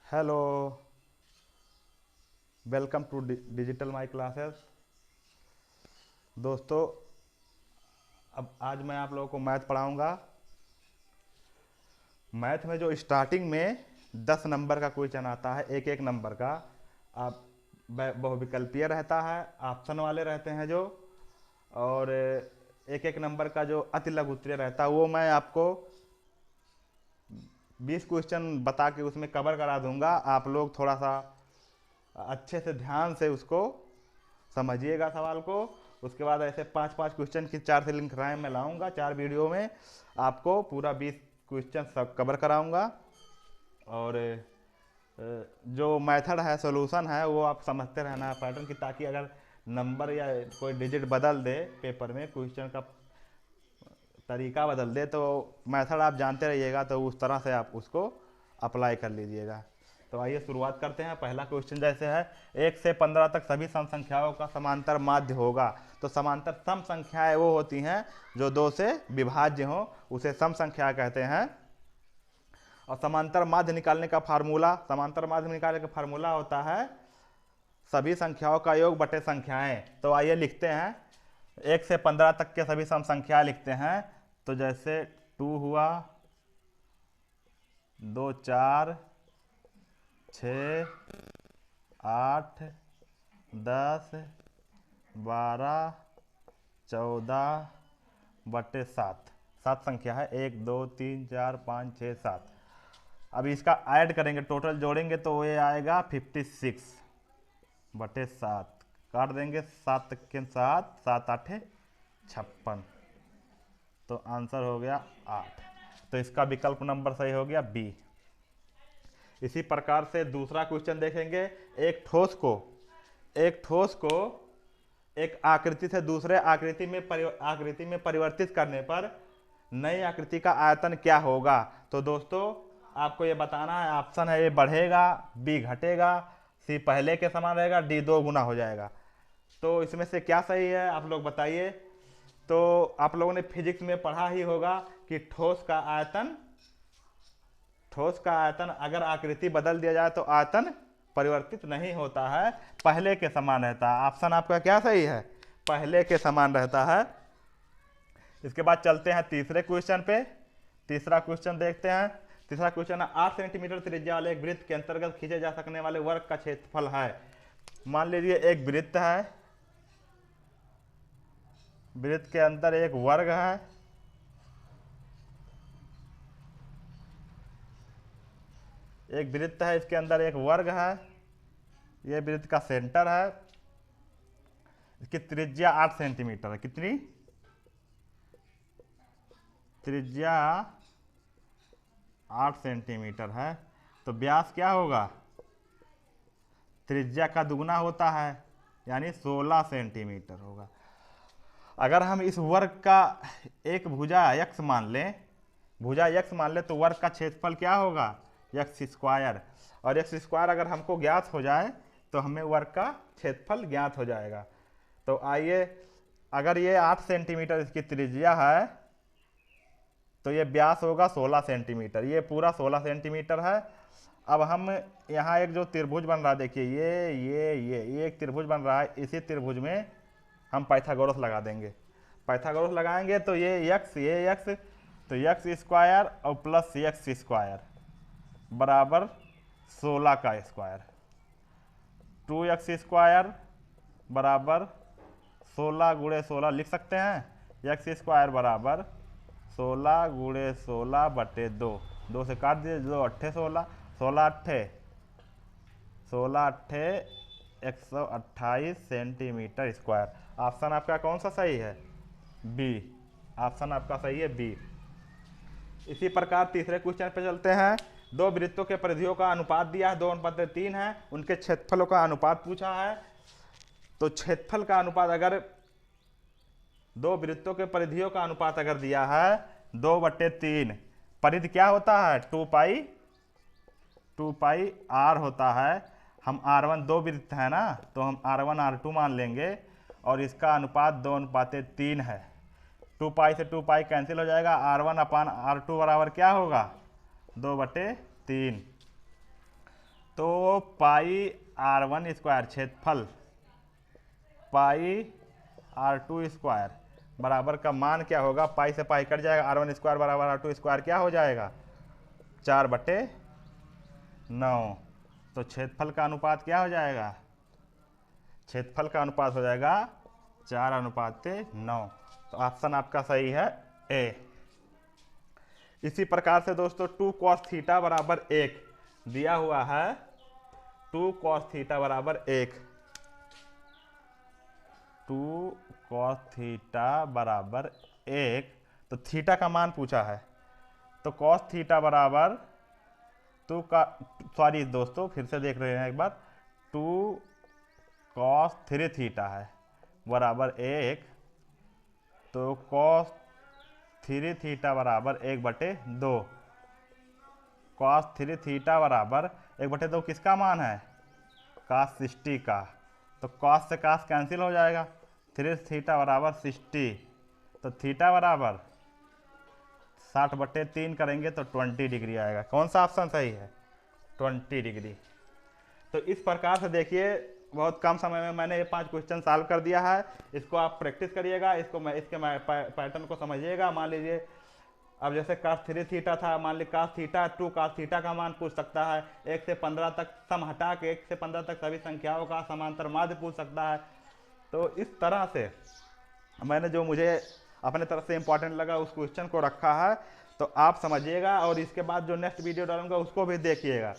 Hello, welcome to digital my classes. दोस्तों, अब आज मैं आप लोगों को मैथ पढ़ाऊंगा। मैथ में जो स्टार्टिंग में 10 नंबर का क्वेश्चन आता है, एक एक नंबर का, आप बहुविकल्पीय रहता है, ऑप्शन वाले रहते हैं जो, और एक एक नंबर का जो अति लघु उत्तरीय रहता है, वो मैं आपको 20 क्वेश्चन बता के उसमें कवर करा दूंगा। आप लोग थोड़ा सा अच्छे से ध्यान से उसको समझिएगा सवाल को। उसके बाद ऐसे 5-5 क्वेश्चन की 4 से लिंक राय मैं लाऊंगा, 4 वीडियो में आपको पूरा 20 क्वेश्चन सब कवर कराऊंगा। और जो मेथड है, सॉल्यूशन है, वो आप समझते रहना है पैटर्न की, ताकि अगर नंबर या कोई डिजिट बदल दे पेपर में, क्वेश्चन का तरीका बदल दे, तो मेथड आप जानते रहिएगा, तो उस तरह से आप उसको अप्लाई कर लीजिएगा। तो आइए शुरुआत करते हैं। पहला क्वेश्चन जैसे है, 1 से 15 तक सभी सम संख्याओं का समांतर माध्य होगा। तो समांतर सम संख्याएं वो होती हैं जो 2 से विभाज्य हो, उसे सम संख्या कहते हैं। और समांतर माध्य निकालने का फार्मूला, समांतर माध्य निकालने का फार्मूला होता है सभी संख्याओं का योग बटे संख्याएं। तो आइए लिखते हैं, 1 से 15 तक के सभी सम संख्या लिखते हैं। तो जैसे 2 हुआ, 2 4 6 8 10 12 14 बटे 7, 7 संख्या है, 1 2 3 4 5 6 7। अब इसका ऐड करेंगे, टोटल जोड़ेंगे तो ये आएगा 56 बटे 7। काट देंगे 7 के 7, 7 8 56, तो आंसर हो गया 8। तो इसका विकल्प नंबर सही हो गया बी। इसी प्रकार से दूसरा क्वेश्चन देखेंगे। एक ठोस को एक आकृति से दूसरे आकृति में परिवर्तित करने पर नई आकृति का आयतन क्या होगा। तो दोस्तों, आपको ये बताना है, ऑप्शन है, ए बढ़ेगा, बी घटेगा, सी पहले के समान रहेगा, डी 2 गुना हो जाएगा। तो इसमें से क्या सही है, आप लोग बताइए। तो आप लोगों ने फिजिक्स में पढ़ा ही होगा कि ठोस का आयतन अगर आकृति बदल दिया जाए तो आयतन परिवर्तित नहीं होता है, पहले के समान रहता है। ऑप्शन आपका क्या सही है, पहले के समान रहता है। इसके बाद चलते हैं तीसरे क्वेश्चन पे। तीसरा क्वेश्चन देखते हैं। तीसरा क्वेश्चन है, 8 सेंटीमीटर त्रिज्या वाले एक वृत्त के अंतर्गत खींचे जा सकने वाले वर्ग का क्षेत्रफल है। मान लीजिए एक वृत्त है, वृत्त के अंदर एक वर्ग है, एक वृत्त है, इसके अंदर एक वर्ग है, ये वृत्त का सेंटर है, इसकी त्रिज्या 8 सेंटीमीटर है। कितनी त्रिज्या 8 सेंटीमीटर है, तो व्यास क्या होगा, त्रिज्या का दुगुना होता है, यानी 16 सेंटीमीटर होगा। अगर हम इस वर्ग का एक भुजा x मान लें, तो वर्ग का क्षेत्रफल क्या होगा, x स्क्वायर। और x स्क्वायर अगर हमको ज्ञात हो जाए तो हमें वर्ग का क्षेत्रफल ज्ञात हो जाएगा। तो आइए, अगर ये 8 सेंटीमीटर इसकी त्रिज्या है, तो ये व्यास होगा 16 सेंटीमीटर, ये पूरा 16 सेंटीमीटर है। अब हम यहाँ एक जो त्रिभुज बन रहा है, देखिए ये एक त्रिभुज बन रहा है, इसी त्रिभुज में हम पाइथागोरस लगा देंगे। पाइथागोरस लगाएंगे तो ये x, तो x स्क्वायर और प्लस x स्क्वायर बराबर 16 का स्क्वायर, 2x स्क्वायर बराबर 16 गुणे 16 लिख सकते हैं। x स्क्वायर बराबर 16 गुणे 16 बटे 2, 2 से काट दीजिए, 2 अट्ठे 16, 16 अट्ठे 128 सेंटीमीटर स्क्वायर। ऑप्शन आपका कौन सा सही है, बी। ऑप्शन आपका सही है बी। इसी प्रकार तीसरे क्वेश्चन पे चलते हैं। दो वृत्तों के परिधियों का अनुपात दिया है, 2:3 है, उनके क्षेत्रफलों का अनुपात पूछा है। तो क्षेत्रफल का अनुपात, अगर दो वृत्तों के परिधियों का अनुपात अगर दिया है 2/3, परिधि क्या होता है, 2 पाई r होता है। हम r1, दो वृत्त है ना, तो हम r1 r2 मान लेंगे, और इसका अनुपात 2:3 है। 2 पाई से 2 पाई कैंसिल हो जाएगा, r1 अपान r2 बराबर क्या होगा, 2/3। तो पाई R1 स्क्वायर क्षेत्रफल पाई R2 स्क्वायर बराबर का मान क्या होगा, पाई से पाई कट जाएगा, R1 स्क्वायर बराबर R2 स्क्वायर क्या हो जाएगा 4/9। तो क्षेत्रफल का अनुपात क्या हो जाएगा, क्षेत्रफल का अनुपात हो जाएगा 4:9। तो ऑप्शन आपका सही है ए। इसी प्रकार से दोस्तों 2 cos थीटा बराबर 1 दिया हुआ है, 2 cos थीटा बराबर 1, 2 cos थीटा बराबर 1, तो थीटा का मान पूछा है। तो cos थीटा बराबर 2 का, सॉरी दोस्तों फिर से देख रहे हैं एक बार, 2 cos 3 थीटा है बराबर 1, तो cos 3 थीटा बराबर 1/2, cos 3 थीटा बराबर 1/2 किसका मान है, cos 60 का। तो cos से cos कैंसिल हो जाएगा, 3 थीटा बराबर 60, तो थीटा बराबर 60/3 करेंगे तो 20 डिग्री आएगा। कौन सा ऑप्शन सही है, 20 डिग्री। तो इस प्रकार से देखिए बहुत कम समय में मैंने ये 5 क्वेश्चन सॉल्व कर दिया है। इसको आप प्रैक्टिस करिएगा, इसके पैटर्न को समझिएगा। मान लीजिए अब जैसे cos 3 थीटा था, मान लीजिए cos थीटा 2 cos थीटा का मान पूछ सकता है, 1 से 15 तक सम हटा के 1 से 15 तक सभी संख्याओं का समांतर माध्य पूछ सकता है। तो इस तरह से मैंने जो मुझे अपने तरफ से इंपॉर्टेंट लगा उस क्वेश्चन को रखा है, तो आप समझिएगा। और इसके बाद जो नेक्स्ट वीडियो डालूंगा उसको भी देखिएगा।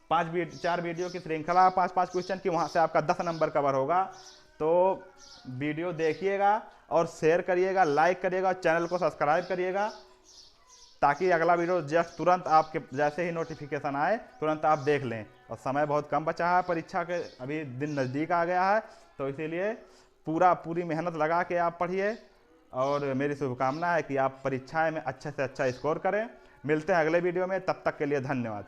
4 वीडियो की श्रृंखला 5-5 क्वेश्चन की, वहाँ से आपका 10 नंबर कवर होगा। तो वीडियो देखिएगा और शेयर करिएगा, लाइक करिएगा और चैनल को सब्सक्राइब करिएगा, ताकि अगला वीडियो जस्ट तुरंत आपके जैसे ही नोटिफिकेशन आए तुरंत आप देख लें। और समय बहुत कम बचा है परीक्षा के, अभी दिन नज़दीक आ गया है, तो इसीलिए पूरी मेहनत लगा के आप पढ़िए। और मेरी शुभकामना है कि आप परीक्षाएं में अच्छे से अच्छा स्कोर करें। मिलते हैं अगले वीडियो में, तब तक के लिए धन्यवाद।